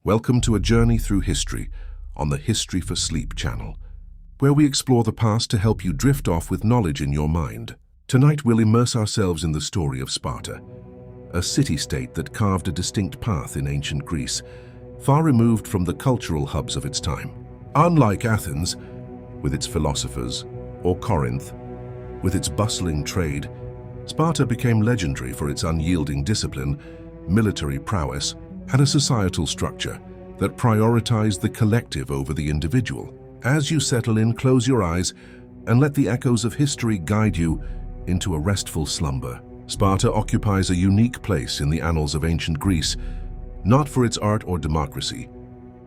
Welcome to a journey through history on the History for Sleep channel, where we explore the past to help you drift off with knowledge in your mind. Tonight we'll immerse ourselves in the story of Sparta, a city-state that carved a distinct path in ancient Greece, far removed from the cultural hubs of its time. Unlike Athens, with its philosophers, or Corinth, with its bustling trade, Sparta became legendary for its unyielding discipline, military prowess, and a societal structure that prioritized the collective over the individual. As you settle in, close your eyes and let the echoes of history guide you into a restful slumber. Sparta occupies a unique place in the annals of ancient Greece, not for its art or democracy,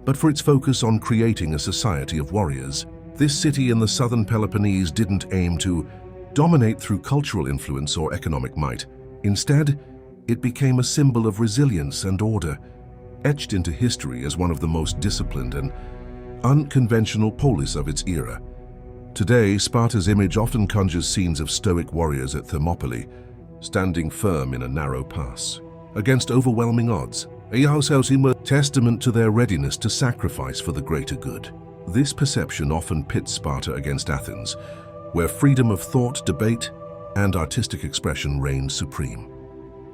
but for its focus on creating a society of warriors. This city in the southern Peloponnese didn't aim to dominate through cultural influence or economic might. Instead, it became a symbol of resilience and order, etched into history as one of the most disciplined and unconventional polis of its era. Today, Sparta's image often conjures scenes of stoic warriors at Thermopylae, standing firm in a narrow pass against overwhelming odds, a testament to their readiness to sacrifice for the greater good. This perception often pits Sparta against Athens, where freedom of thought, debate, and artistic expression reign supreme.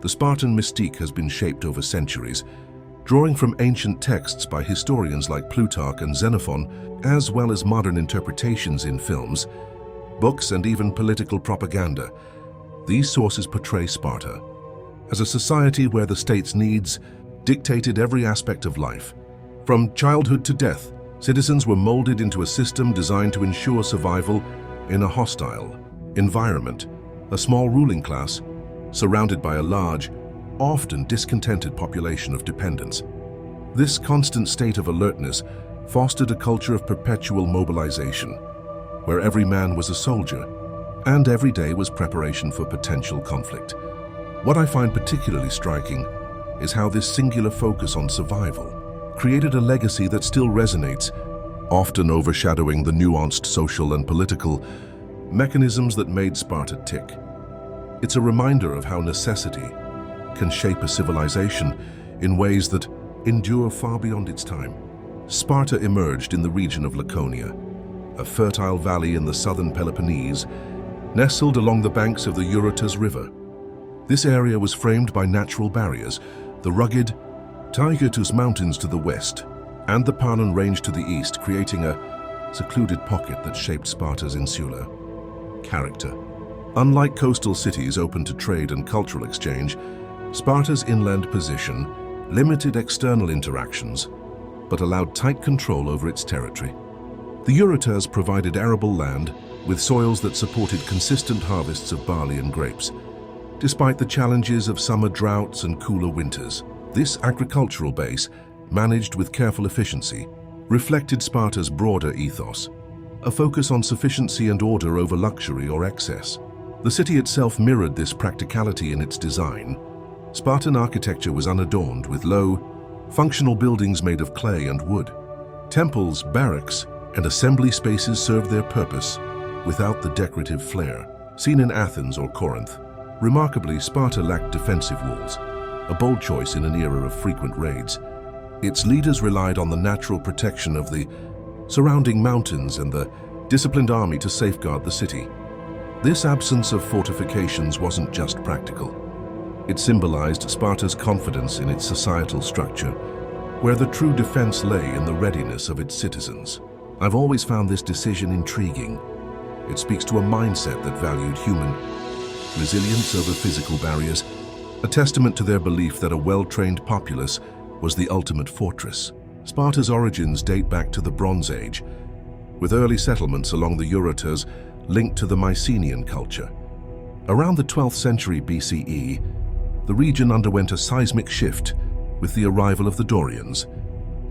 The Spartan mystique has been shaped over centuries, drawing from ancient texts by historians like Plutarch and Xenophon, as well as modern interpretations in films, books, and even political propaganda. These sources portray Sparta as a society where the state's needs dictated every aspect of life. From childhood to death, citizens were molded into a system designed to ensure survival in a hostile environment. A small ruling class, surrounded by a large, often discontented population of dependents. This constant state of alertness fostered a culture of perpetual mobilization, where every man was a soldier, and every day was preparation for potential conflict. What I find particularly striking is how this singular focus on survival created a legacy that still resonates, often overshadowing the nuanced social and political mechanisms that made Sparta tick. It's a reminder of how necessity can shape a civilization in ways that endure far beyond its time. Sparta emerged in the region of Laconia, a fertile valley in the southern Peloponnese, nestled along the banks of the Eurotas River. This area was framed by natural barriers, the rugged Democritus Mountains to the west, and the Parnan Range to the east, creating a secluded pocket that shaped Sparta's insular character. Unlike coastal cities open to trade and cultural exchange, Sparta's inland position limited external interactions, but allowed tight control over its territory. The Eurotas provided arable land with soils that supported consistent harvests of barley and grapes. Despite the challenges of summer droughts and cooler winters, this agricultural base, managed with careful efficiency, reflected Sparta's broader ethos, a focus on sufficiency and order over luxury or excess. The city itself mirrored this practicality in its design. Spartan architecture was unadorned with low, functional buildings made of clay and wood. Temples, barracks, and assembly spaces served their purpose without the decorative flair seen in Athens or Corinth. Remarkably, Sparta lacked defensive walls, a bold choice in an era of frequent raids. Its leaders relied on the natural protection of the surrounding mountains and the disciplined army to safeguard the city. This absence of fortifications wasn't just practical. It symbolized Sparta's confidence in its societal structure, where the true defense lay in the readiness of its citizens. I've always found this decision intriguing. It speaks to a mindset that valued human resilience over physical barriers, a testament to their belief that a well-trained populace was the ultimate fortress. Sparta's origins date back to the Bronze Age, with early settlements along the Eurotas linked to the Mycenaean culture. Around the 12th century BCE, the region underwent a seismic shift with the arrival of the Dorians,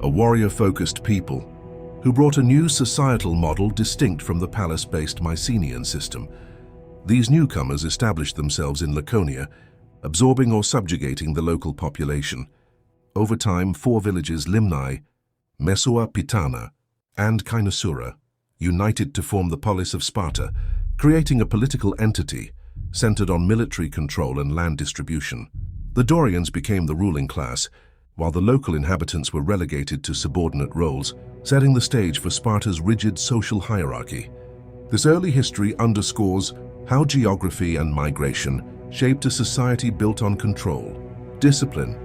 a warrior-focused people who brought a new societal model distinct from the palace-based Mycenaean system. These newcomers established themselves in Laconia, absorbing or subjugating the local population. Over time, 4 villages, Limnae, Mesua Pitana, and Kynasura, united to form the polis of Sparta, creating a political entity centered on military control and land distribution. The Dorians became the ruling class, while the local inhabitants were relegated to subordinate roles, setting the stage for Sparta's rigid social hierarchy. This early history underscores how geography and migration shaped a society built on control, discipline,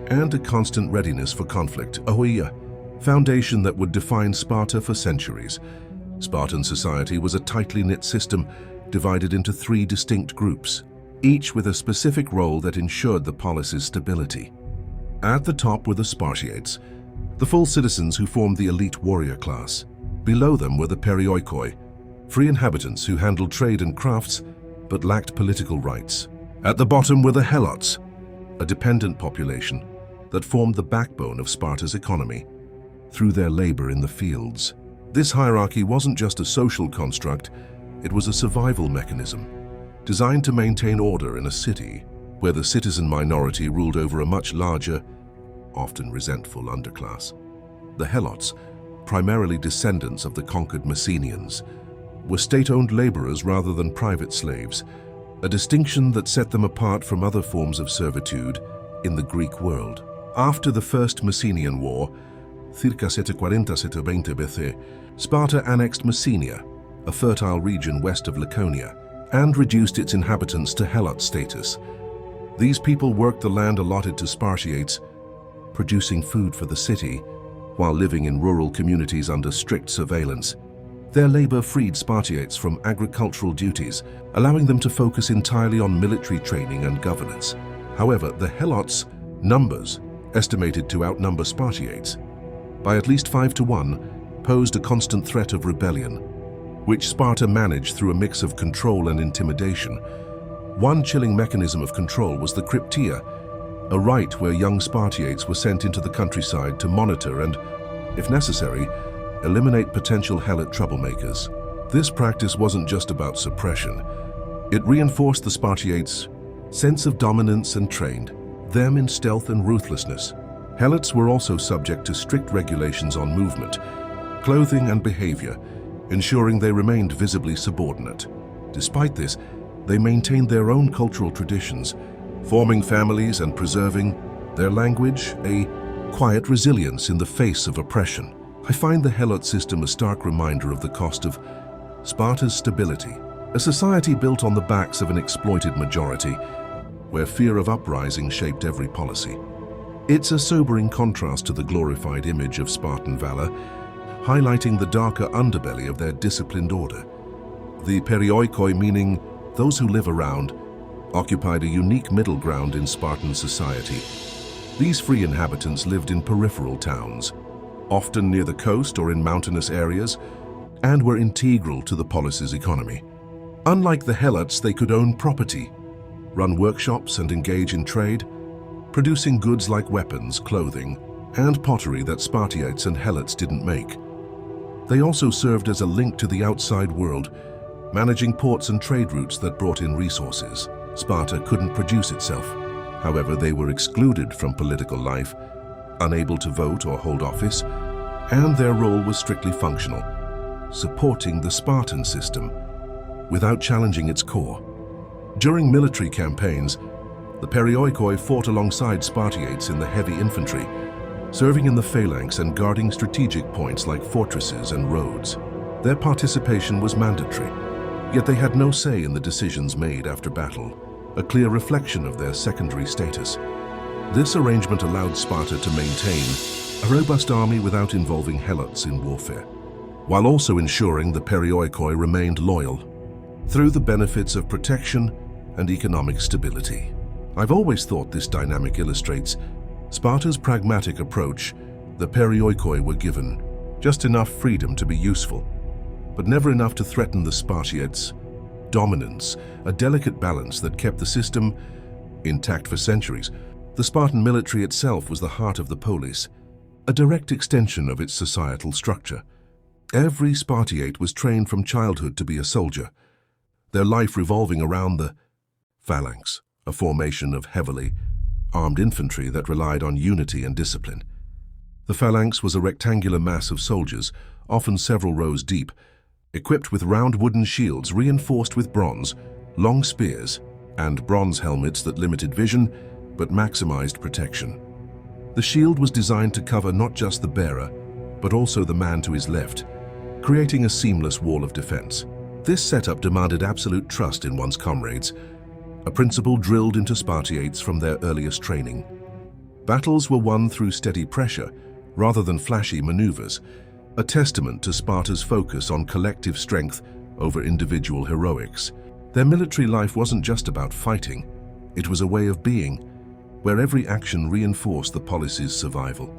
and a constant readiness for conflict, a foundation that would define Sparta for centuries. Spartan society was a tightly knit system divided into 3 distinct groups, each with a specific role that ensured the polis's stability. At the top were the Spartiates, the full citizens who formed the elite warrior class. Below them were the perioikoi, free inhabitants who handled trade and crafts but lacked political rights. At the bottom were the helots, a dependent population that formed the backbone of Sparta's economy through their labor in the fields. This hierarchy wasn't just a social construct, it was a survival mechanism, designed to maintain order in a city where the citizen minority ruled over a much larger, often resentful underclass. The helots, primarily descendants of the conquered Messenians, were state-owned laborers rather than private slaves, a distinction that set them apart from other forms of servitude in the Greek world. After the First Messenian War, circa 740-720 BC, Sparta annexed Messenia, a fertile region west of Laconia, and reduced its inhabitants to helot status. These people worked the land allotted to Spartiates, producing food for the city, while living in rural communities under strict surveillance. Their labor freed Spartiates from agricultural duties, allowing them to focus entirely on military training and governance. However, the helots' numbers, estimated to outnumber Spartiates by at least 5 to 1, posed a constant threat of rebellion, which Sparta managed through a mix of control and intimidation. One chilling mechanism of control was the cryptia, a rite where young Spartiates were sent into the countryside to monitor and, if necessary, eliminate potential helot troublemakers. This practice wasn't just about suppression. It reinforced the Spartiates' sense of dominance and trained them in stealth and ruthlessness. Helots were also subject to strict regulations on movement, clothing, and behavior, ensuring they remained visibly subordinate. Despite this, they maintained their own cultural traditions, forming families and preserving their language, a quiet resilience in the face of oppression. I find the helot system a stark reminder of the cost of Sparta's stability, a society built on the backs of an exploited majority, where fear of uprising shaped every policy. It's a sobering contrast to the glorified image of Spartan valor, highlighting the darker underbelly of their disciplined order. The perioikoi, meaning those who live around, occupied a unique middle ground in Spartan society. These free inhabitants lived in peripheral towns, often near the coast or in mountainous areas, and were integral to the polis's economy. Unlike the helots, they could own property, run workshops, and engage in trade, producing goods like weapons, clothing, and pottery that Spartiates and helots didn't make. They also served as a link to the outside world, managing ports and trade routes that brought in resources. Sparta couldn't produce itself. However, they were excluded from political life, unable to vote or hold office, and their role was strictly functional, supporting the Spartan system without challenging its core. During military campaigns, the perioikoi fought alongside Spartiates in the heavy infantry, serving in the phalanx and guarding strategic points like fortresses and roads. Their participation was mandatory, yet they had no say in the decisions made after battle, a clear reflection of their secondary status. This arrangement allowed Sparta to maintain a robust army without involving helots in warfare, while also ensuring the perioikoi remained loyal through the benefits of protection and economic stability. I've always thought this dynamic illustrates Sparta's pragmatic approach. The perioikoi were given just enough freedom to be useful, but never enough to threaten the Spartiates' dominance, a delicate balance that kept the system intact for centuries. The Spartan military itself was the heart of the polis, a direct extension of its societal structure. Every Spartiate was trained from childhood to be a soldier, their life revolving around the phalanx, a formation of heavily armed infantry that relied on unity and discipline. The phalanx was a rectangular mass of soldiers, often several rows deep, equipped with round wooden shields reinforced with bronze, long spears, and bronze helmets that limited vision but maximized protection. The shield was designed to cover not just the bearer, but also the man to his left, creating a seamless wall of defense. This setup demanded absolute trust in one's comrades, a principle drilled into Spartiates from their earliest training. Battles were won through steady pressure, rather than flashy maneuvers, a testament to Sparta's focus on collective strength over individual heroics. Their military life wasn't just about fighting, it was a way of being, where every action reinforced the polis's survival.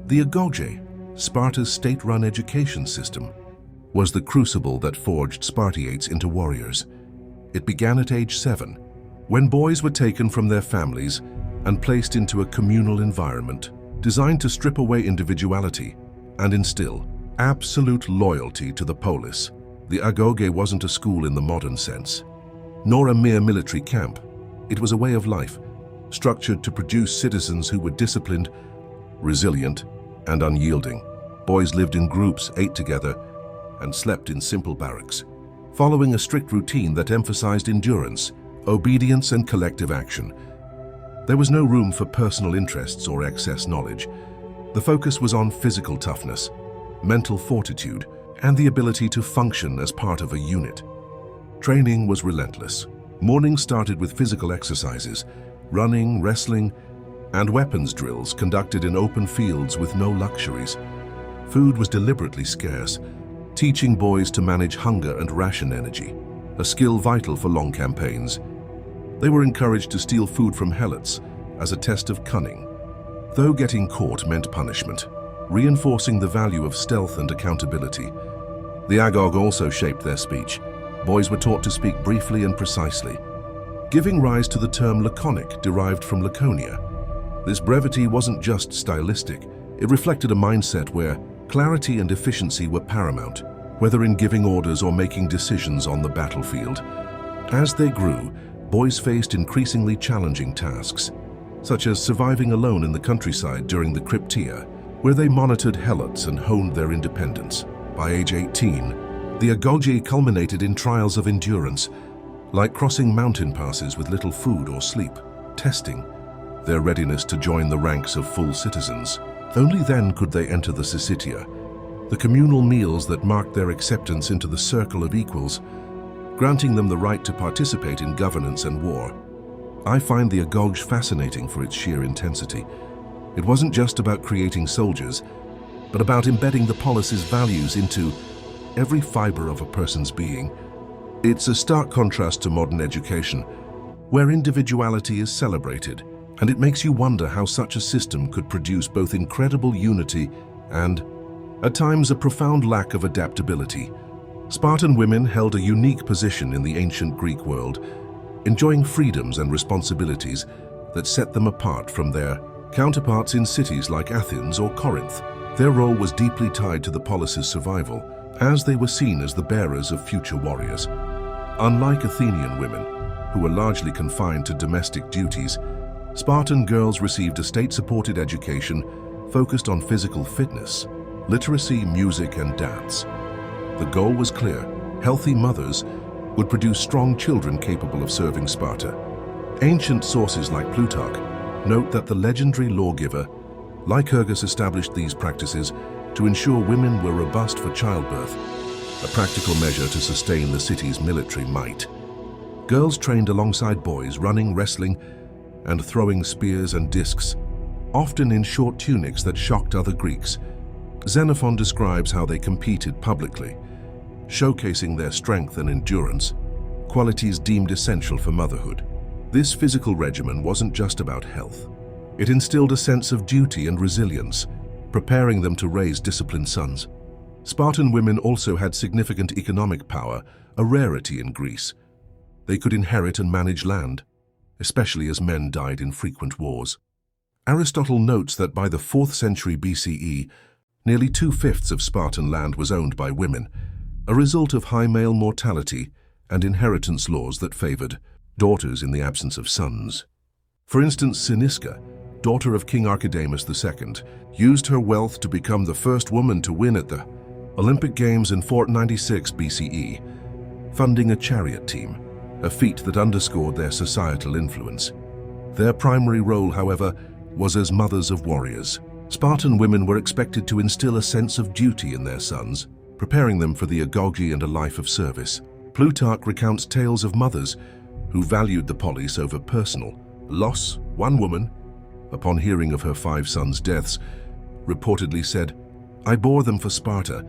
The agoge, Sparta's state-run education system, was the crucible that forged Spartiates into warriors. It began at age 7, when boys were taken from their families and placed into a communal environment designed to strip away individuality and instill absolute loyalty to the polis. The agoge wasn't a school in the modern sense, nor a mere military camp. It was a way of life, structured to produce citizens who were disciplined, resilient, and unyielding. Boys lived in groups, ate together, and slept in simple barracks, following a strict routine that emphasized endurance, obedience, and collective action. There was no room for personal interests or excess knowledge. The focus was on physical toughness, mental fortitude, and the ability to function as part of a unit. Training was relentless. Mornings started with physical exercises, running, wrestling, and weapons drills conducted in open fields with no luxuries. Food was deliberately scarce, teaching boys to manage hunger and ration energy, a skill vital for long campaigns. They were encouraged to steal food from helots as a test of cunning, though getting caught meant punishment, reinforcing the value of stealth and accountability. The agog also shaped their speech. Boys were taught to speak briefly and precisely, giving rise to the term laconic, derived from Laconia. This brevity wasn't just stylistic, it reflected a mindset where clarity and efficiency were paramount, whether in giving orders or making decisions on the battlefield. As they grew, boys faced increasingly challenging tasks, such as surviving alone in the countryside during the Cryptia, where they monitored helots and honed their independence. By age 18, the agoge culminated in trials of endurance, like crossing mountain passes with little food or sleep, testing their readiness to join the ranks of full citizens. Only then could they enter the Syssitia, the communal meals that marked their acceptance into the circle of equals, granting them the right to participate in governance and war. I find the agoge fascinating for its sheer intensity. It wasn't just about creating soldiers, but about embedding the polis's values into every fiber of a person's being. It's a stark contrast to modern education, where individuality is celebrated, and it makes you wonder how such a system could produce both incredible unity and, at times, a profound lack of adaptability. Spartan women held a unique position in the ancient Greek world, enjoying freedoms and responsibilities that set them apart from their counterparts in cities like Athens or Corinth. Their role was deeply tied to the polis's survival, as they were seen as the bearers of future warriors. Unlike Athenian women, who were largely confined to domestic duties, Spartan girls received a state-supported education focused on physical fitness, literacy, music, and dance. The goal was clear: healthy mothers would produce strong children capable of serving Sparta. Ancient sources like Plutarch note that the legendary lawgiver Lycurgus established these practices to ensure women were robust for childbirth, a practical measure to sustain the city's military might. Girls trained alongside boys, running, wrestling, and throwing spears and discs, often in short tunics that shocked other Greeks. Xenophon describes how they competed publicly, showcasing their strength and endurance, qualities deemed essential for motherhood. This physical regimen wasn't just about health. It instilled a sense of duty and resilience, preparing them to raise disciplined sons. Spartan women also had significant economic power, a rarity in Greece. They could inherit and manage land, especially as men died in frequent wars. Aristotle notes that by the 4th century BCE, nearly 2/5 of Spartan land was owned by women, a result of high male mortality and inheritance laws that favored daughters in the absence of sons. For instance, Cynisca, daughter of King Archidamus II, used her wealth to become the first woman to win at the Olympic Games in 496 BCE, funding a chariot team, a feat that underscored their societal influence. Their primary role, however, was as mothers of warriors. Spartan women were expected to instill a sense of duty in their sons, preparing them for the agoge and a life of service. Plutarch recounts tales of mothers who valued the polis over personal loss. One woman, upon hearing of her 5 sons' deaths, reportedly said, "I bore them for Sparta,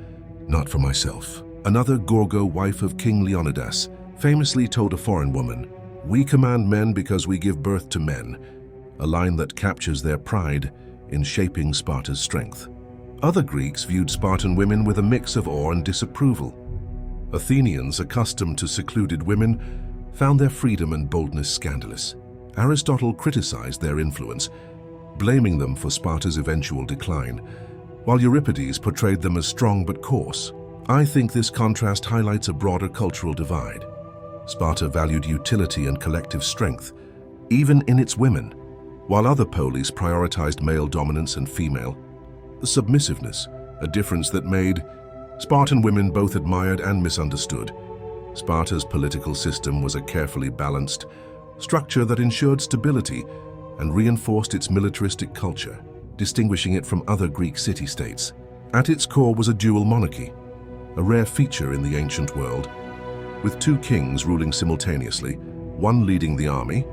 not for myself." Another, Gorgo, wife of King Leonidas, famously told a foreign woman, "We command men because we give birth to men," a line that captures their pride in shaping Sparta's strength. Other Greeks viewed Spartan women with a mix of awe and disapproval. Athenians, accustomed to secluded women, found their freedom and boldness scandalous. Aristotle criticized their influence, blaming them for Sparta's eventual decline, while Euripides portrayed them as strong but coarse. I think this contrast highlights a broader cultural divide. Sparta valued utility and collective strength, even in its women, while other polis prioritized male dominance and female submissiveness, a difference that made Spartan women both admired and misunderstood. Sparta's political system was a carefully balanced structure that ensured stability and reinforced its militaristic culture, distinguishing it from other Greek city-states. At its core was a dual monarchy, a rare feature in the ancient world, with 2 kings ruling simultaneously, one leading the army,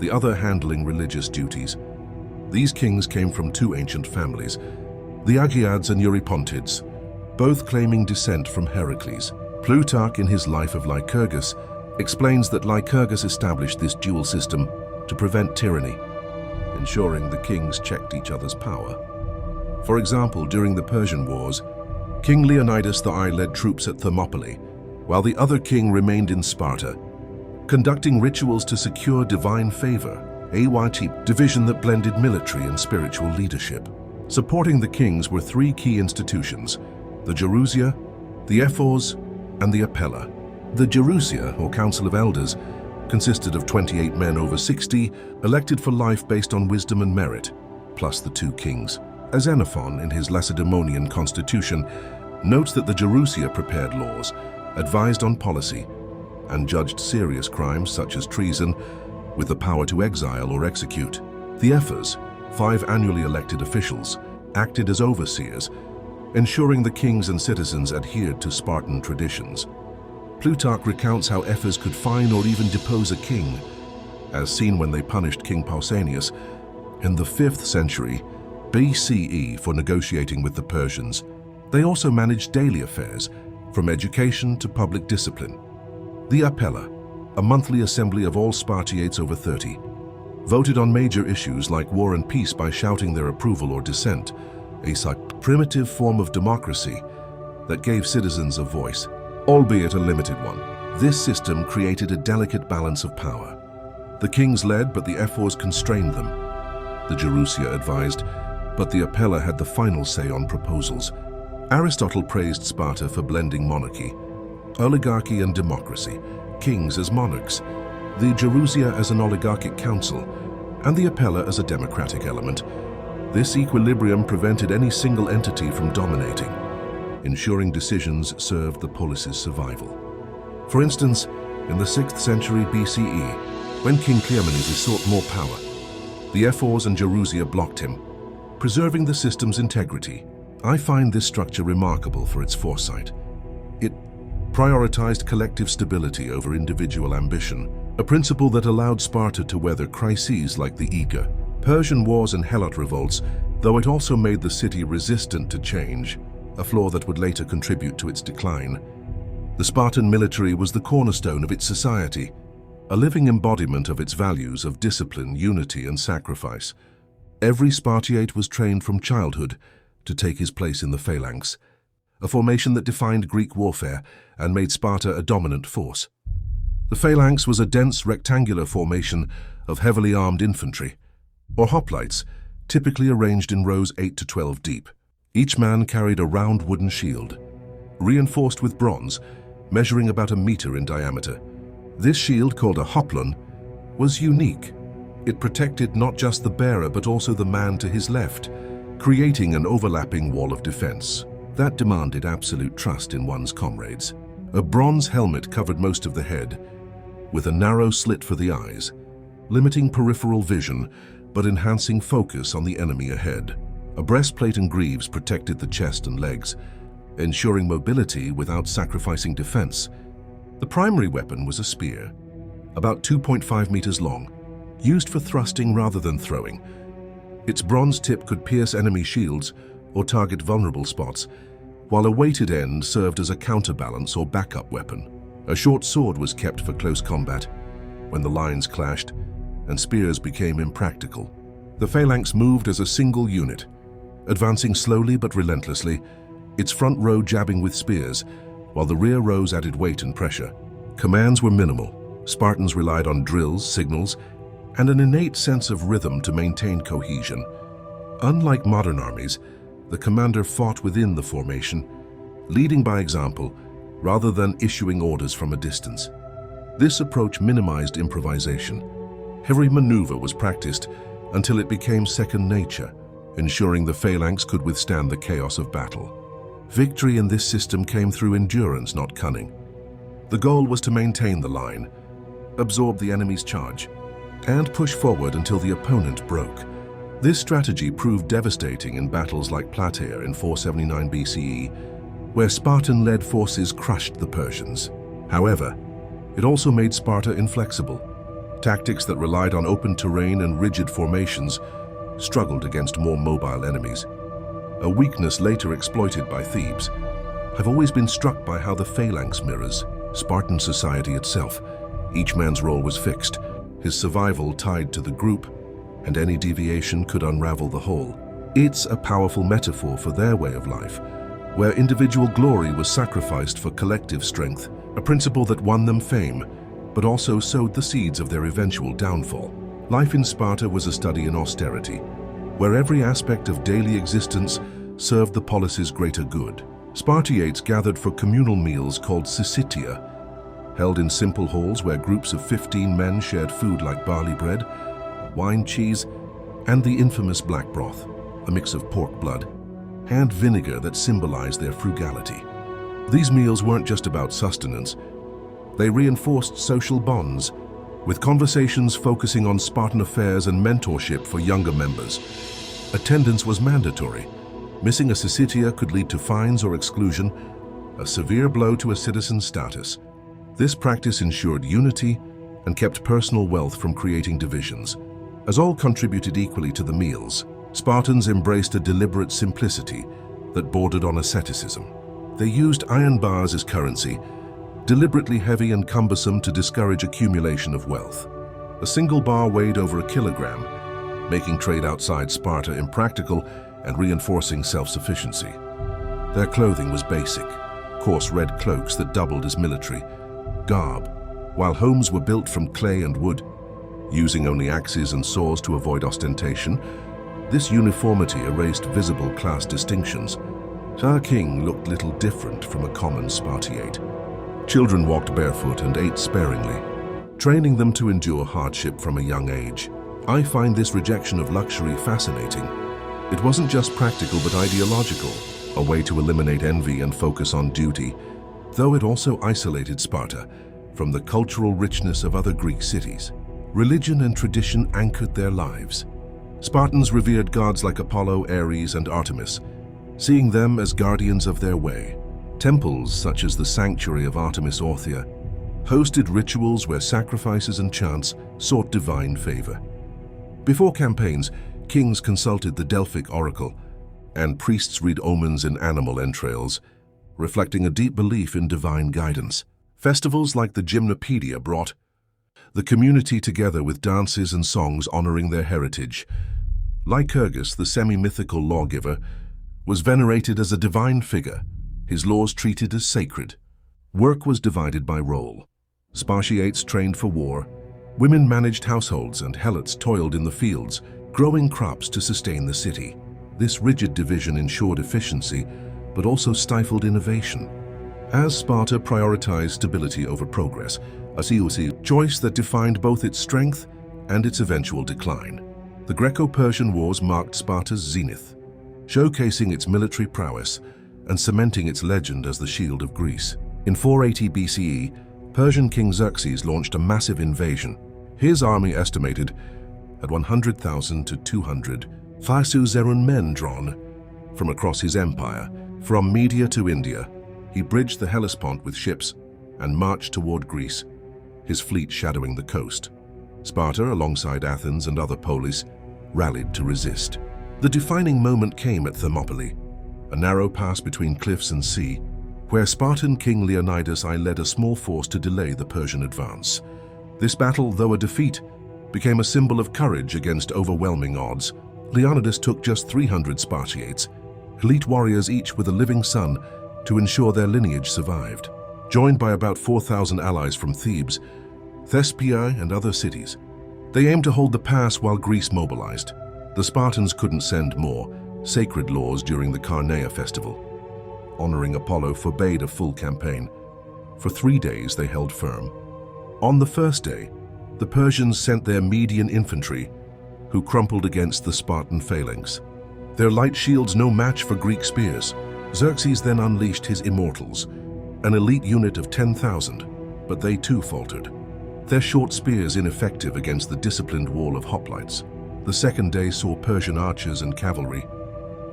the other handling religious duties. These kings came from 2 ancient families, the Agiads and Eurypontids, both claiming descent from Heracles. Plutarch, in his Life of Lycurgus, explains that Lycurgus established this dual system to prevent tyranny, ensuring the kings checked each other's power. For example, during the Persian Wars, King Leonidas I led troops at Thermopylae, while the other king remained in Sparta, conducting rituals to secure divine favor, a division that blended military and spiritual leadership. Supporting the kings were 3 key institutions: the Gerousia, the Ephors, and the Apella. The Gerousia, or Council of Elders, consisted of 28 men over 60, elected for life based on wisdom and merit, plus the 2 kings. As Xenophon, in his Lacedaemonian constitution, notes that the Gerousia prepared laws, advised on policy, and judged serious crimes such as treason, with the power to exile or execute. The Ephors, 5 annually elected officials, acted as overseers, ensuring the kings and citizens adhered to Spartan traditions. Plutarch recounts how Ephors could fine or even depose a king, as seen when they punished King Pausanias in the 5th century BCE for negotiating with the Persians. They also managed daily affairs, from education to public discipline. The Apella, a monthly assembly of all Spartiates over 30, voted on major issues like war and peace by shouting their approval or dissent, a primitive form of democracy that gave citizens a voice, albeit a limited one. This system created a delicate balance of power. The kings led, but the Ephors constrained them. The Gerousia advised, but the Apella had the final say on proposals. Aristotle praised Sparta for blending monarchy, oligarchy and democracy, kings as monarchs, the Gerousia as an oligarchic council, and the Apella as a democratic element. This equilibrium prevented any single entity from dominating, ensuring decisions served the polis's survival. For instance, in the 6th century BCE, when King Cleomenes sought more power, the Ephors and Gerousia blocked him, preserving the system's integrity. I find this structure remarkable for its foresight. It prioritized collective stability over individual ambition, a principle that allowed Sparta to weather crises like the Aegae, Persian wars and Helot revolts, though it also made the city resistant to change, a flaw that would later contribute to its decline. The Spartan military was the cornerstone of its society, a living embodiment of its values of discipline, unity, and sacrifice. Every Spartiate was trained from childhood to take his place in the phalanx, a formation that defined Greek warfare and made Sparta a dominant force. The phalanx was a dense rectangular formation of heavily armed infantry, or hoplites, typically arranged in rows 8 to 12 deep. Each man carried a round wooden shield, reinforced with bronze, measuring about 1 meter in diameter. This shield, called a hoplon, was unique. It protected not just the bearer but also the man to his left, creating an overlapping wall of defense that demanded absolute trust in one's comrades. A bronze helmet covered most of the head, with a narrow slit for the eyes, limiting peripheral vision but enhancing focus on the enemy ahead. A breastplate and greaves protected the chest and legs, ensuring mobility without sacrificing defense. The primary weapon was a spear, about 2.5 meters long, used for thrusting rather than throwing. Its bronze tip could pierce enemy shields or target vulnerable spots, while a weighted end served as a counterbalance or backup weapon. A short sword was kept for close combat, when the lines clashed and spears became impractical. The phalanx moved as a single unit, advancing slowly but relentlessly, its front row jabbing with spears, while the rear rows added weight and pressure. Commands were minimal. Spartans relied on drills, signals, and an innate sense of rhythm to maintain cohesion. Unlike modern armies, the commander fought within the formation, leading by example rather than issuing orders from a distance. This approach minimized improvisation. Every maneuver was practiced until it became second nature, ensuring the phalanx could withstand the chaos of battle. Victory in this system came through endurance, not cunning. The goal was to maintain the line, absorb the enemy's charge, and push forward until the opponent broke. This strategy proved devastating in battles like Plataea in 479 BCE, where Spartan-led forces crushed the Persians. However, it also made Sparta inflexible. Tactics that relied on open terrain and rigid formations struggled against more mobile enemies, a weakness later exploited by Thebes. I've always been struck by how the phalanx mirrors Spartan society itself. Each man's role was fixed, his survival tied to the group, and any deviation could unravel the whole. It's a powerful metaphor for their way of life, where individual glory was sacrificed for collective strength, a principle that won them fame, but also sowed the seeds of their eventual downfall. Life in Sparta was a study in austerity, where every aspect of daily existence served the polis's greater good. Spartiates gathered for communal meals called syssitia, held in simple halls where groups of 15 men shared food like barley bread, wine, cheese, and the infamous black broth, a mix of pork blood and vinegar that symbolized their frugality. These meals weren't just about sustenance. They reinforced social bonds, with conversations focusing on Spartan affairs and mentorship for younger members. Attendance was mandatory. Missing a syssitia could lead to fines or exclusion, a severe blow to a citizen's status. This practice ensured unity and kept personal wealth from creating divisions. As all contributed equally to the meals, Spartans embraced a deliberate simplicity that bordered on asceticism. They used iron bars as currency, deliberately heavy and cumbersome to discourage accumulation of wealth. A single bar weighed over a kilogram, making trade outside Sparta impractical and reinforcing self-sufficiency. Their clothing was basic, coarse red cloaks that doubled as military garb, while homes were built from clay and wood, using only axes and saws to avoid ostentation. This uniformity erased visible class distinctions. Our king looked little different from a common Spartiate. Children walked barefoot and ate sparingly, training them to endure hardship from a young age. I find this rejection of luxury fascinating. It wasn't just practical but ideological, a way to eliminate envy and focus on duty, though it also isolated Sparta from the cultural richness of other Greek cities. Religion and tradition anchored their lives. Spartans revered gods like Apollo, Ares, and Artemis, seeing them as guardians of their way. Temples, such as the sanctuary of Artemis Orthia, hosted rituals where sacrifices and chants sought divine favor. Before campaigns, kings consulted the Delphic oracle, and priests read omens in animal entrails, reflecting a deep belief in divine guidance. Festivals like the Gymnopedia brought the community together with dances and songs honoring their heritage. Lycurgus, the semi-mythical lawgiver, was venerated as a divine figure, his laws treated as sacred. Work was divided by role. Spartiates trained for war, women managed households, and helots toiled in the fields, growing crops to sustain the city. This rigid division ensured efficiency, but also stifled innovation. As Sparta prioritized stability over progress, a choice that defined both its strength and its eventual decline. The Greco-Persian Wars marked Sparta's zenith, showcasing its military prowess and cementing its legend as the shield of Greece. In 480 BCE, Persian King Xerxes launched a massive invasion. His army, estimated at 100,000 to 200,000 men drawn from across his empire. From Media to India, he bridged the Hellespont with ships and marched toward Greece, his fleet shadowing the coast. Sparta, alongside Athens and other polis, rallied to resist. The defining moment came at Thermopylae, a narrow pass between cliffs and sea, where Spartan king Leonidas I led a small force to delay the Persian advance. This battle, though a defeat, became a symbol of courage against overwhelming odds. Leonidas took just 300 Spartiates, elite warriors each with a living son, to ensure their lineage survived. Joined by about 4,000 allies from Thebes, Thespiae and other cities, they aimed to hold the pass while Greece mobilized. The Spartans couldn't send more sacred laws during the Carneia festival. Honoring Apollo forbade a full campaign. For 3 days they held firm. On the first day, the Persians sent their Median infantry, who crumpled against the Spartan phalanx. Their light shields no match for Greek spears. Xerxes then unleashed his immortals, an elite unit of 10,000, but they too faltered. Their short spears ineffective against the disciplined wall of hoplites. The second day saw Persian archers and cavalry,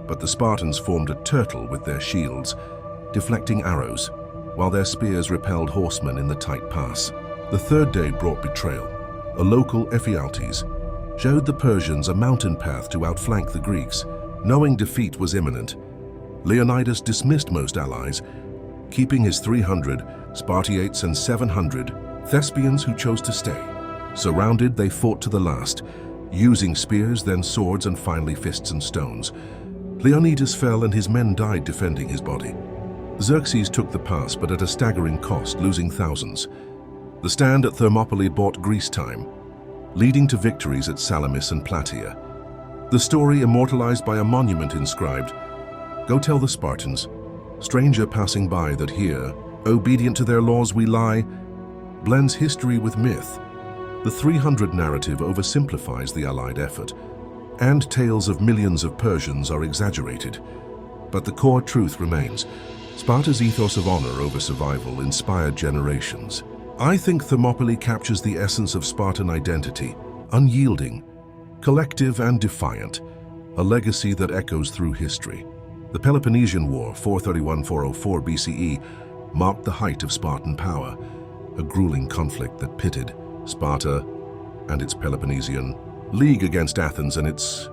but the Spartans formed a turtle with their shields, deflecting arrows, while their spears repelled horsemen in the tight pass. The third day brought betrayal. A local Ephialtes showed the Persians a mountain path to outflank the Greeks. Knowing defeat was imminent, Leonidas dismissed most allies, keeping his 300 Spartiates and 700 Thespians who chose to stay. Surrounded, they fought to the last, using spears, then swords, and finally fists and stones. Leonidas fell and his men died defending his body. Xerxes took the pass, but at a staggering cost, losing thousands. The stand at Thermopylae bought Greece time, leading to victories at Salamis and Plataea. The story, immortalized by a monument inscribed, "Go tell the Spartans, stranger passing by, that here, obedient to their laws we lie," blends history with myth. The 300 narrative oversimplifies the Allied effort, and tales of millions of Persians are exaggerated. But the core truth remains. Sparta's ethos of honor over survival inspired generations. I think Thermopylae captures the essence of Spartan identity, unyielding, collective and defiant, a legacy that echoes through history. The Peloponnesian War, 431–404 BCE, marked the height of Spartan power, a grueling conflict that pitted Sparta and its Peloponnesian League against Athens and its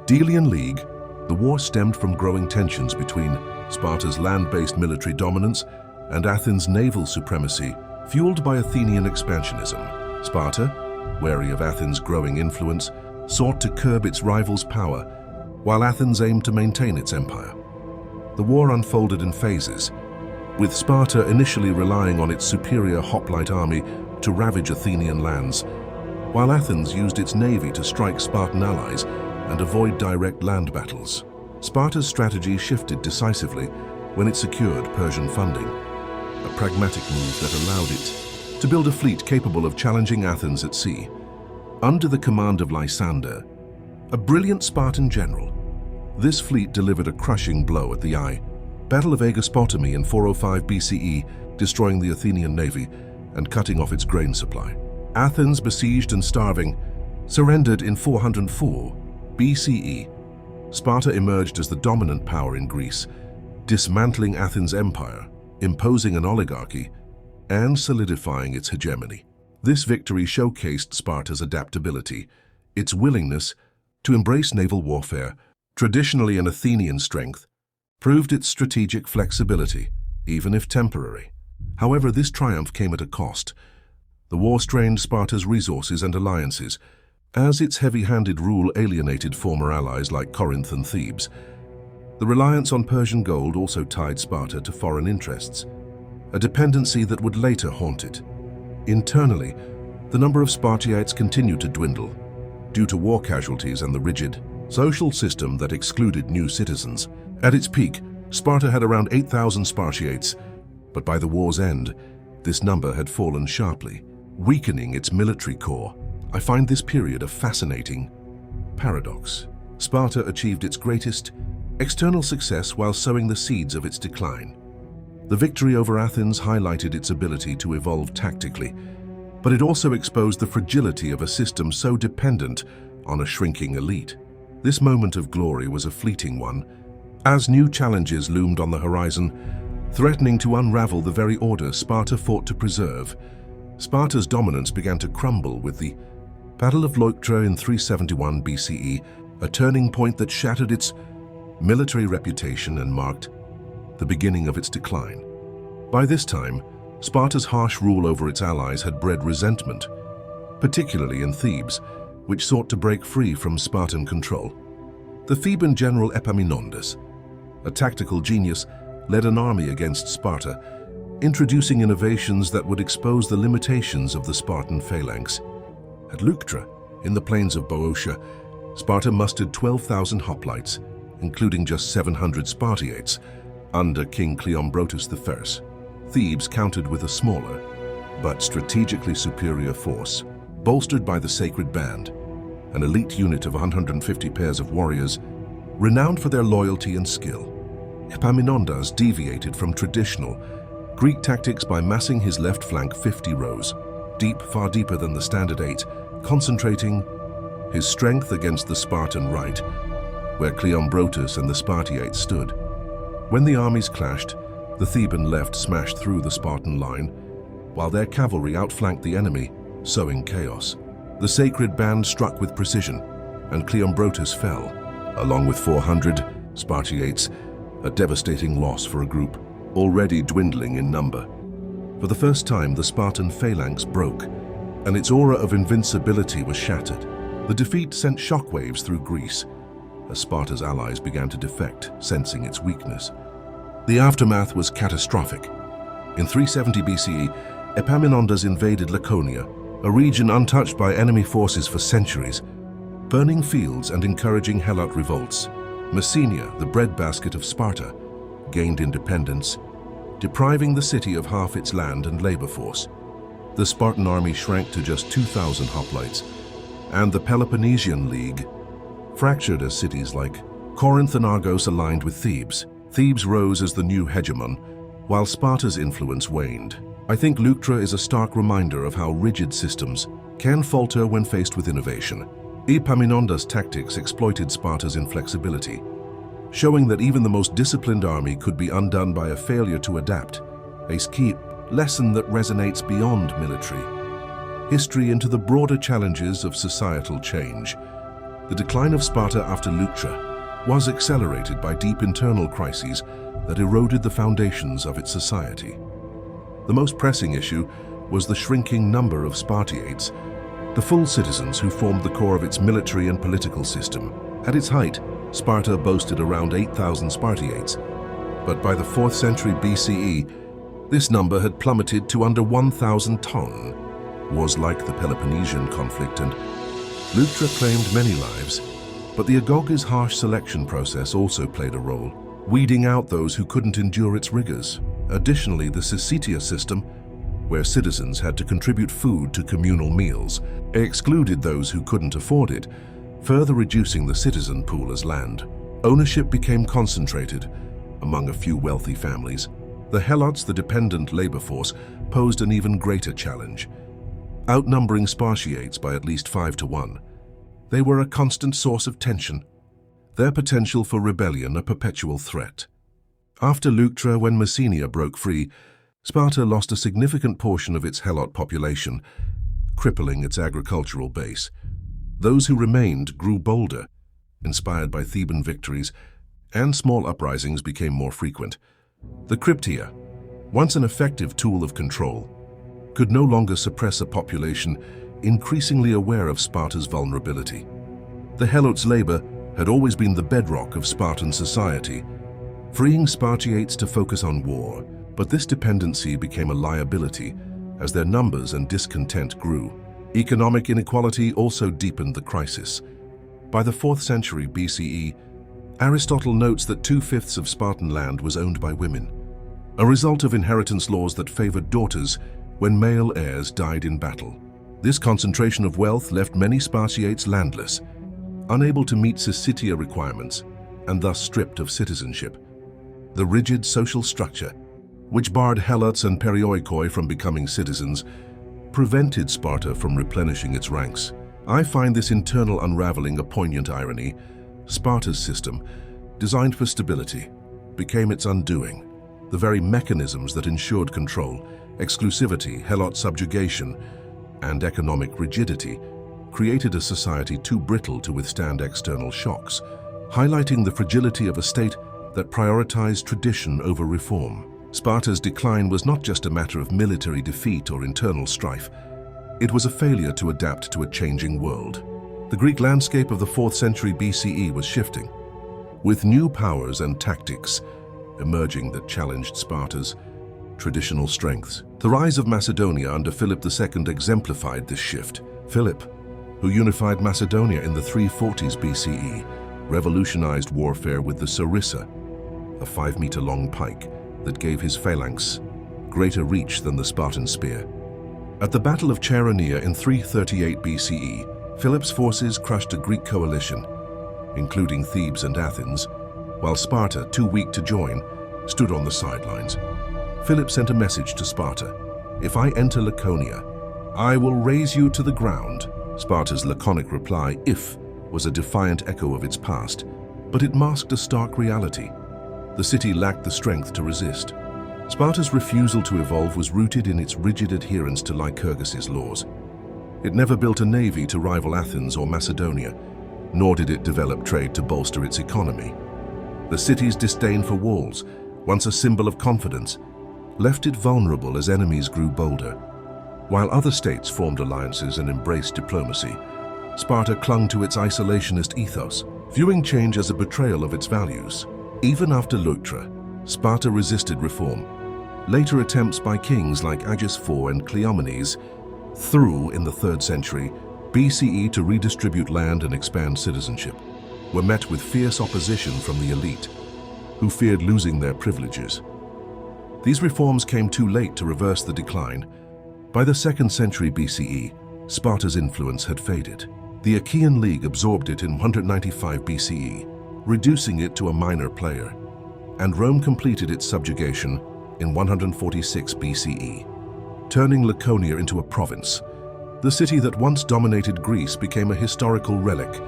Delian League. The war stemmed from growing tensions between Sparta's land-based military dominance and Athens' naval supremacy, fueled by Athenian expansionism. Sparta, wary of Athens' growing influence, sought to curb its rival's power, while Athens aimed to maintain its empire. The war unfolded in phases, with Sparta initially relying on its superior hoplite army to ravage Athenian lands, while Athens used its navy to strike Spartan allies and avoid direct land battles. Sparta's strategy shifted decisively when it secured Persian funding, a pragmatic move that allowed it to build a fleet capable of challenging Athens at sea. Under the command of Lysander, a brilliant Spartan general, this fleet delivered a crushing blow at the Battle of Aegospotami in 405 BCE, destroying the Athenian navy and cutting off its grain supply. Athens, besieged and starving, surrendered in 404 BCE. Sparta emerged as the dominant power in Greece, dismantling Athens' empire, imposing an oligarchy, and solidifying its hegemony. This victory showcased Sparta's adaptability, its willingness to embrace naval warfare, traditionally an Athenian strength, proved its strategic flexibility, even if temporary. However, this triumph came at a cost. The war strained Sparta's resources and alliances, as its heavy-handed rule alienated former allies like Corinth and Thebes. The reliance on Persian gold also tied Sparta to foreign interests, a dependency that would later haunt it. Internally, the number of Spartiates continued to dwindle, due to war casualties and the rigid social system that excluded new citizens. At its peak, Sparta had around 8,000 Spartiates, but by the war's end, this number had fallen sharply, weakening its military core. I find this period a fascinating paradox. Sparta achieved its greatest external success while sowing the seeds of its decline. The victory over Athens highlighted its ability to evolve tactically, but it also exposed the fragility of a system so dependent on a shrinking elite. This moment of glory was a fleeting one, as new challenges loomed on the horizon, threatening to unravel the very order Sparta fought to preserve. Sparta's dominance began to crumble with the Battle of Leuctra in 371 BCE, a turning point that shattered its military reputation and marked the beginning of its decline. By this time, Sparta's harsh rule over its allies had bred resentment, particularly in Thebes, which sought to break free from Spartan control. The Theban general Epaminondas, a tactical genius, led an army against Sparta, introducing innovations that would expose the limitations of the Spartan phalanx. At Leuctra, in the plains of Boeotia, Sparta mustered 12,000 hoplites, including just 700 Spartiates, under King Cleombrotus I. Thebes countered with a smaller, but strategically superior force, bolstered by the Sacred Band, an elite unit of 150 pairs of warriors, renowned for their loyalty and skill. Epaminondas deviated from traditional Greek tactics by massing his left flank 50 rows, deep, far deeper than the standard 8, concentrating his strength against the Spartan right, where Cleombrotus and the Spartiates stood. When the armies clashed, the Theban left smashed through the Spartan line, while their cavalry outflanked the enemy, sowing chaos. The Sacred Band struck with precision, and Cleombrotus fell, along with 400 Spartiates, a devastating loss for a group already dwindling in number. For the first time, the Spartan phalanx broke, and its aura of invincibility was shattered. The defeat sent shockwaves through Greece, as Sparta's allies began to defect, sensing its weakness. The aftermath was catastrophic. In 370 BCE, Epaminondas invaded Laconia, a region untouched by enemy forces for centuries, burning fields and encouraging Helot revolts. Messenia, the breadbasket of Sparta, gained independence, depriving the city of half its land and labor force. The Spartan army shrank to just 2,000 hoplites, and the Peloponnesian League fractured as cities like Corinth and Argos aligned with Thebes. Thebes rose as the new hegemon, while Sparta's influence waned. I think Leuctra is a stark reminder of how rigid systems can falter when faced with innovation. Epaminondas' tactics exploited Sparta's inflexibility, showing that even the most disciplined army could be undone by a failure to adapt, a key lesson that resonates beyond military history into the broader challenges of societal change. The decline of Sparta after Leuctra was accelerated by deep internal crises that eroded the foundations of its society. The most pressing issue was the shrinking number of Spartiates, the full citizens who formed the core of its military and political system. At its height, Sparta boasted around 8,000 Spartiates, but by the 4th century BCE, this number had plummeted to under 1,000 ton. Wars like the Peloponnesian conflict and Leuctra claimed many lives, but the Agoges' harsh selection process also played a role, weeding out those who couldn't endure its rigors. Additionally, the Syssitia system, where citizens had to contribute food to communal meals, excluded those who couldn't afford it, further reducing the citizen pool as land. Ownership became concentrated among a few wealthy families. The Helots, the dependent labor force, posed an even greater challenge. Outnumbering Spartiates by at least 5 to 1, they were a constant source of tension, their potential for rebellion a perpetual threat. After Leuctra, when Messenia broke free, Sparta lost a significant portion of its Helot population, crippling its agricultural base. Those who remained grew bolder, inspired by Theban victories, and small uprisings became more frequent. The Cryptia, once an effective tool of control, could no longer suppress a population increasingly aware of Sparta's vulnerability. The Helots' labor had always been the bedrock of Spartan society, freeing Spartiates to focus on war, but this dependency became a liability as their numbers and discontent grew. Economic inequality also deepened the crisis. By the 4th century BCE, Aristotle notes that 2/5 of Spartan land was owned by women, a result of inheritance laws that favored daughters when male heirs died in battle. This concentration of wealth left many Spartiates landless, unable to meet Syssitia requirements, and thus stripped of citizenship. The rigid social structure, which barred Helots and Perioikoi from becoming citizens, prevented Sparta from replenishing its ranks. I find this internal unraveling a poignant irony. Sparta's system, designed for stability, became its undoing. The very mechanisms that ensured control, exclusivity, helot subjugation, and economic rigidity created a society too brittle to withstand external shocks, highlighting the fragility of a state that prioritized tradition over reform. Sparta's decline was not just a matter of military defeat or internal strife. It was a failure to adapt to a changing world. The Greek landscape of the 4th century BCE was shifting, with new powers and tactics emerging that challenged Sparta's traditional strengths. The rise of Macedonia under Philip II exemplified this shift. Philip, who unified Macedonia in the 340s BCE, revolutionized warfare with the sarissa, a 5-meter-long pike that gave his phalanx greater reach than the Spartan spear. At the Battle of Chaeronea in 338 BCE, Philip's forces crushed a Greek coalition, including Thebes and Athens, while Sparta, too weak to join, stood on the sidelines. Philip sent a message to Sparta: "If I enter Laconia, I will raze you to the ground." Sparta's laconic reply, "if," was a defiant echo of its past, but it masked a stark reality. The city lacked the strength to resist. Sparta's refusal to evolve was rooted in its rigid adherence to Lycurgus's laws. It never built a navy to rival Athens or Macedonia, nor did it develop trade to bolster its economy. The city's disdain for walls, once a symbol of confidence, left it vulnerable as enemies grew bolder. While other states formed alliances and embraced diplomacy, Sparta clung to its isolationist ethos, viewing change as a betrayal of its values. Even after Leuctra, Sparta resisted reform. Later attempts by kings like Agis IV and Cleomenes through in the 3rd century BCE to redistribute land and expand citizenship were met with fierce opposition from the elite, who feared losing their privileges. These reforms came too late to reverse the decline. By the 2nd century BCE, Sparta's influence had faded. The Achaean League absorbed it in 195 BCE, reducing it to a minor player, and Rome completed its subjugation in 146 BCE, turning Laconia into a province. The city that once dominated Greece became a historical relic,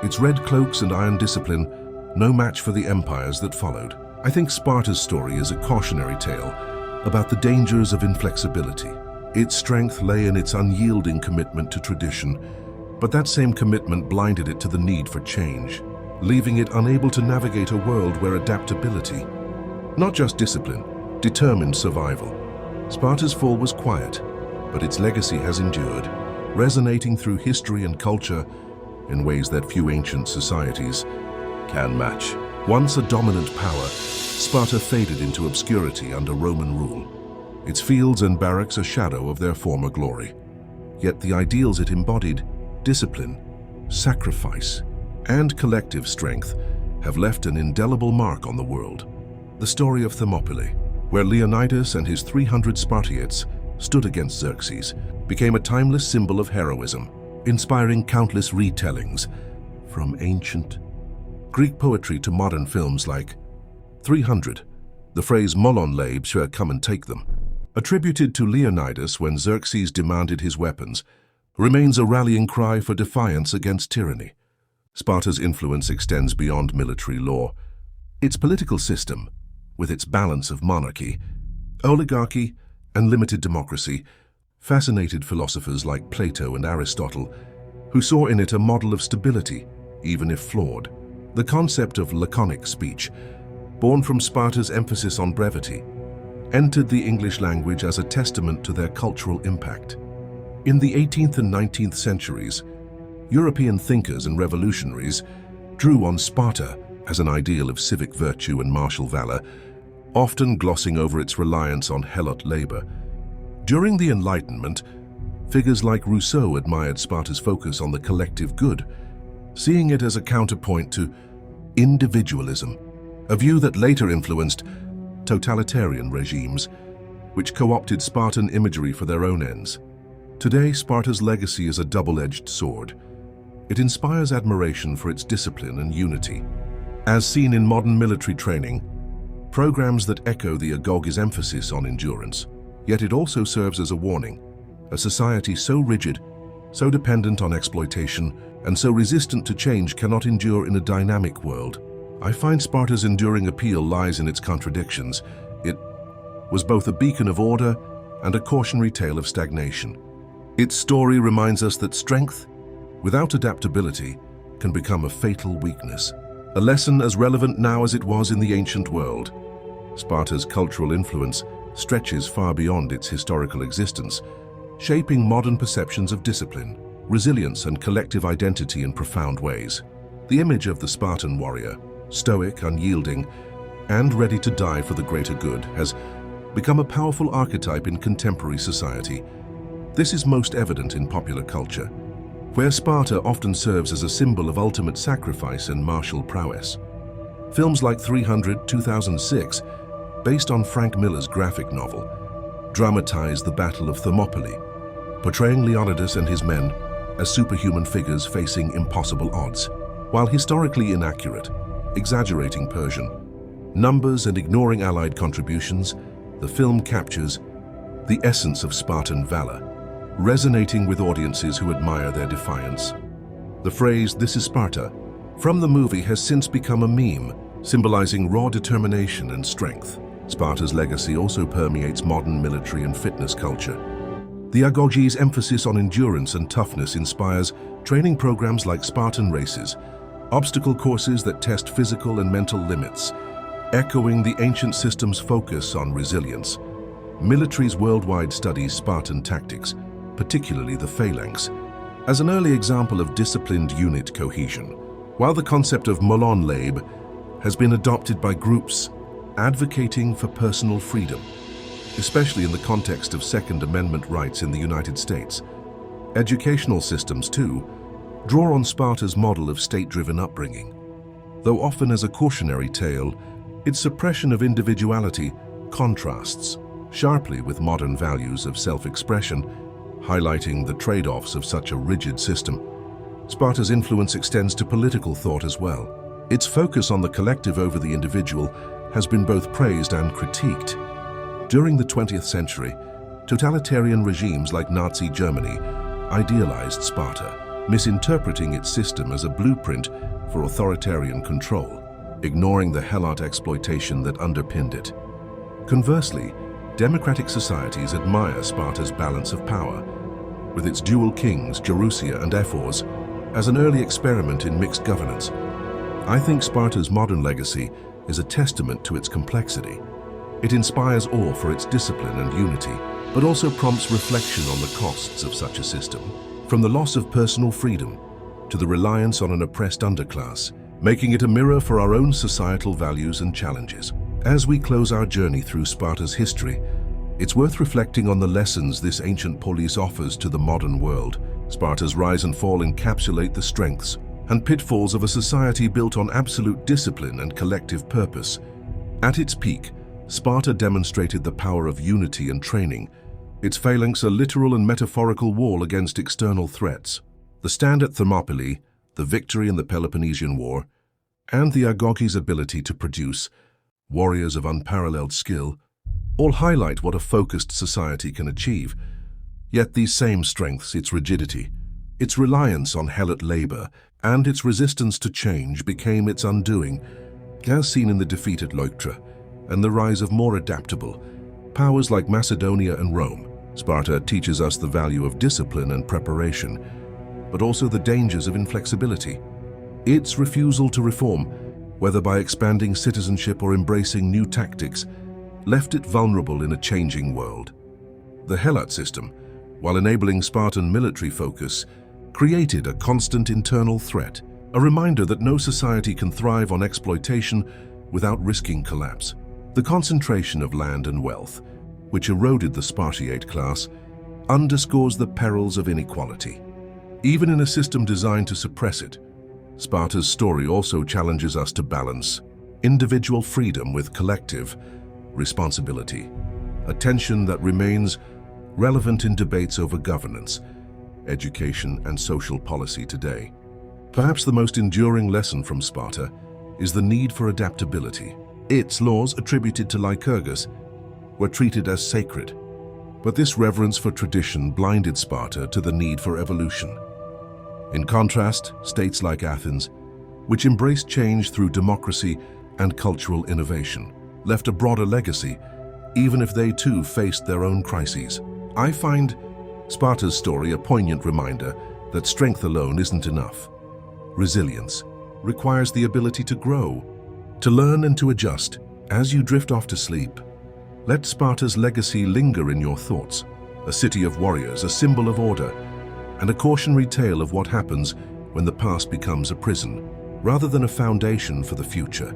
its red cloaks and iron discipline no match for the empires that followed. I think Sparta's story is a cautionary tale about the dangers of inflexibility. Its strength lay in its unyielding commitment to tradition, but that same commitment blinded it to the need for change, leaving it unable to navigate a world where adaptability, not just discipline, determined survival. Sparta's fall was quiet, but its legacy has endured, resonating through history and culture in ways that few ancient societies can match. Once a dominant power, Sparta faded into obscurity under Roman rule, its fields and barracks a shadow of their former glory. Yet the ideals it embodied, discipline, sacrifice, and collective strength, have left an indelible mark on the world. The story of Thermopylae, where Leonidas and his 300 Spartiates stood against Xerxes, became a timeless symbol of heroism, inspiring countless retellings, from ancient Greek poetry to modern films like 300. The phrase "molon labe shall come and take them," attributed to Leonidas when Xerxes demanded his weapons, remains a rallying cry for defiance against tyranny. Sparta's influence extends beyond military law. Its political system, with its balance of monarchy, oligarchy, and limited democracy, fascinated philosophers like Plato and Aristotle, who saw in it a model of stability, even if flawed. The concept of laconic speech, born from Sparta's emphasis on brevity, entered the English language as a testament to their cultural impact. In the 18th and 19th centuries, European thinkers and revolutionaries drew on Sparta as an ideal of civic virtue and martial valor, often glossing over its reliance on helot labor. During the Enlightenment, figures like Rousseau admired Sparta's focus on the collective good, seeing it as a counterpoint to individualism, a view that later influenced totalitarian regimes, which co-opted Spartan imagery for their own ends. Today, Sparta's legacy is a double-edged sword. It inspires admiration for its discipline and unity, as seen in modern military training, programs that echo the Agoge's emphasis on endurance. Yet it also serves as a warning. A society so rigid so dependent on exploitation and so resistant to change cannot endure in a dynamic world. I find Sparta's enduring appeal lies in its contradictions. It was both a beacon of order and a cautionary tale of stagnation. Its story reminds us that strength, without adaptability, can become a fatal weakness. A lesson as relevant now as it was in the ancient world. Sparta's cultural influence stretches far beyond its historical existence, shaping modern perceptions of discipline, resilience, and collective identity in profound ways. The image of the Spartan warrior, stoic, unyielding, and ready to die for the greater good, has become a powerful archetype in contemporary society. This is most evident in popular culture, where Sparta often serves as a symbol of ultimate sacrifice and martial prowess. Films like 300, 2006, based on Frank Miller's graphic novel, dramatize the Battle of Thermopylae, portraying Leonidas and his men as superhuman figures facing impossible odds. While historically inaccurate, exaggerating Persian numbers and ignoring Allied contributions, the film captures the essence of Spartan valor, resonating with audiences who admire their defiance. The phrase, "This is Sparta," from the movie has since become a meme, symbolizing raw determination and strength. Sparta's legacy also permeates modern military and fitness culture. The Agogi's emphasis on endurance and toughness inspires training programs like Spartan races, obstacle courses that test physical and mental limits, echoing the ancient system's focus on resilience. Militaries worldwide study Spartan tactics, particularly the phalanx, as an early example of disciplined unit cohesion, while the concept of Molonlabe has been adopted by groups advocating for personal freedom, especially in the context of Second Amendment rights in the United States. Educational systems, too, draw on Sparta's model of state-driven upbringing. Though often as a cautionary tale, its suppression of individuality contrasts sharply with modern values of self-expression, highlighting the trade-offs of such a rigid system. Sparta's influence extends to political thought as well. Its focus on the collective over the individual has been both praised and critiqued. During the 20th century, totalitarian regimes like Nazi Germany idealized Sparta, misinterpreting its system as a blueprint for authoritarian control, ignoring the helot exploitation that underpinned it. Conversely, democratic societies admire Sparta's balance of power, with its dual kings, Gerousia and Ephors, as an early experiment in mixed governance. I think Sparta's modern legacy is a testament to its complexity. It inspires awe for its discipline and unity, but also prompts reflection on the costs of such a system, from the loss of personal freedom to the reliance on an oppressed underclass, making it a mirror for our own societal values and challenges. As we close our journey through Sparta's history, it's worth reflecting on the lessons this ancient polis offers to the modern world. Sparta's rise and fall encapsulate the strengths and pitfalls of a society built on absolute discipline and collective purpose. At its peak, Sparta demonstrated the power of unity and training, its phalanx a literal and metaphorical wall against external threats. The stand at Thermopylae, the victory in the Peloponnesian War, and the Agogi's ability to produce warriors of unparalleled skill all highlight what a focused society can achieve. Yet these same strengths, its rigidity, its reliance on helot labor, and its resistance to change became its undoing, as seen in the defeat at Leuctra and the rise of more adaptable powers like Macedonia and Rome. Sparta teaches us the value of discipline and preparation, but also the dangers of inflexibility. Its refusal to reform, whether by expanding citizenship or embracing new tactics, left it vulnerable in a changing world. The helot system, while enabling Spartan military focus, created a constant internal threat, a reminder that no society can thrive on exploitation without risking collapse. The concentration of land and wealth, which eroded the Spartiate class, underscores the perils of inequality. Even in a system designed to suppress it, Sparta's story also challenges us to balance individual freedom with collective responsibility, a tension that remains relevant in debates over governance, education, and social policy today. Perhaps the most enduring lesson from Sparta is the need for adaptability. Its laws, attributed to Lycurgus, were treated as sacred, But this reverence for tradition blinded Sparta to the need for evolution. In contrast, states like Athens, which embraced change through democracy and cultural innovation, left a broader legacy, even if they too faced their own crises. I find Sparta's story a poignant reminder that strength alone isn't enough. Resilience requires the ability to grow, to learn and to adjust. As you drift off to sleep, let Sparta's legacy linger in your thoughts, a city of warriors, a symbol of order, and a cautionary tale of what happens when the past becomes a prison, rather than a foundation for the future.